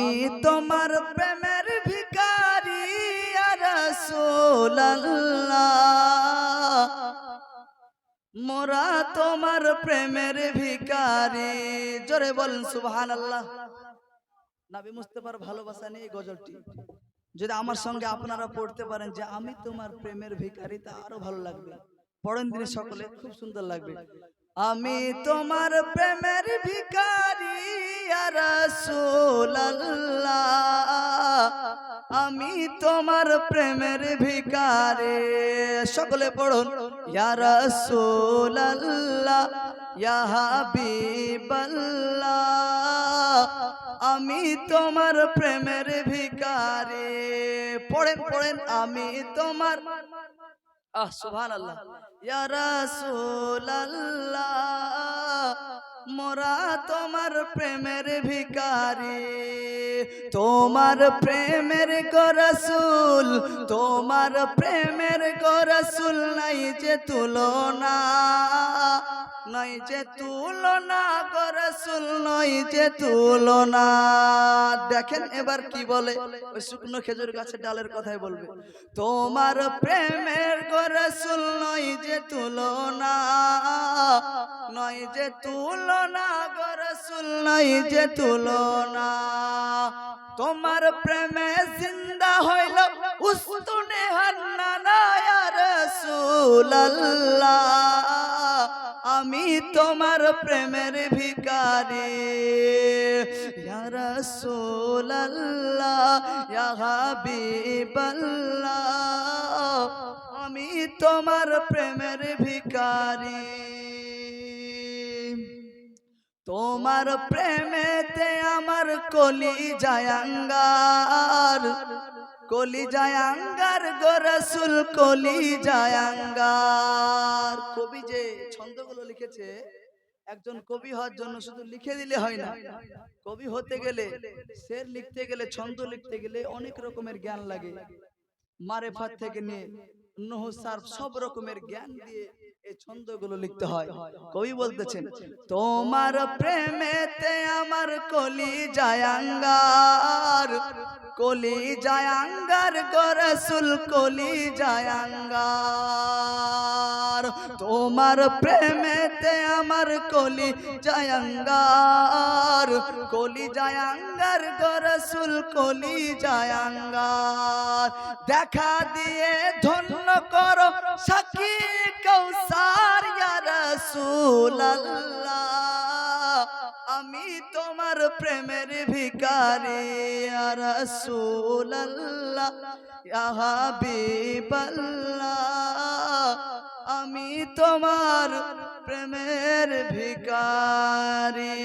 আমি তোমার প্রেমের ভিখারি ইয়া রাসূলুল্লাহ, মোরা তোমার প্রেমের ভিখারি। জোরে বলেন সুবহানাল্লাহ। নবী মুস্তাফার ভালোবাসা নিয়ে গজলটি যদি আমার সঙ্গে আপনারা পড়তে পারেন যে আমি তোমার প্রেমের ভিখারি, তা আরো ভালো লাগবে। পড়েন দিন সকলে, খুব সুন্দর লাগবে। আমি তোমার প্রেমের ভিখারি ইয়া রাসূলুল্লাহ, আমি তোমার প্রেমের ভিখারি। সকলে পড়ুন, ইয়া রাসূলুল্লাহ ইয়া হাবিবাল্লাহ, আমি তোমার প্রেমের ভিখারি। পড়েন পড়েন, আমি তোমার সুবহানাল্লাহ। ইয়া রাসূলুল্লাহ, মোরা তোমার প্রেমের ভিখারি। তোমার প্রেমের গো রাসূল, তোমার প্রেমের গো রাসূল নাই যে তুলনা, নাই যে তুলনা গো রাসূল, নাই যে তুলনা। দেখেন এবার কি বলে, ওই শুকনো খেজুর গাছের ডালের কথাই বলবে। তোমার প্রেমের গো রাসূল নাই যে তুলনা, নয় যে তুলনা গো রাসূল, নাই যে তুলনা। তোমার প্রেমে জিন্দা হইল উস্তুনে হান্নানা ইয়া রাসূলুল্লাহ, আমি তোমার প্রেমের ভিখারি। ইয়া রাসূলুল্লাহ ইয়া হাবিবাল্লাহ, আমি তোমার প্রেমের ভিখারি। তোমার প্রেমেতে আমার কলিজায় আঙ্গার, কলিজায় আঙ্গার গো রাসূল, কলিজায় আঙ্গার। কবি যে ছন্দগুলো লিখেছে, একজন কবি হওয়ার জন্য শুধু লিখে দিলে হয় না। কবি হতে গেলে, শের লিখতে গেলে, ছন্দ লিখতে গেলে অনেক রকমের জ্ঞান লাগে। মারেফাত থেকে নিয়ে নহু সারফ সব রকমের জ্ঞান দিয়ে এই ছন্দগুলো লিখতে হয়। কবি বলতেছেন, তোমার প্রেমেতে আমার কলিজায় আঙ্গার, কলিজায় আঙ্গার গো রাসূল, কলিজায় আঙ্গার। তোমার প্রেমেতে আমার কলিজায় আঙ্গার, কলিজায় আঙ্গার গো রাসূল, কলিজায় আঙ্গার। দেখা দিয়ে ধন্য করো সাকি কাউসার ইয়া রাসূলুল্লাহ, আমি তোমার প্রেমের ভিখারি। ইয়া রাসূলুল্লাহ ইয়া হাবিবাল্লাহ, আমি তোমার প্রেমের ভিখারি।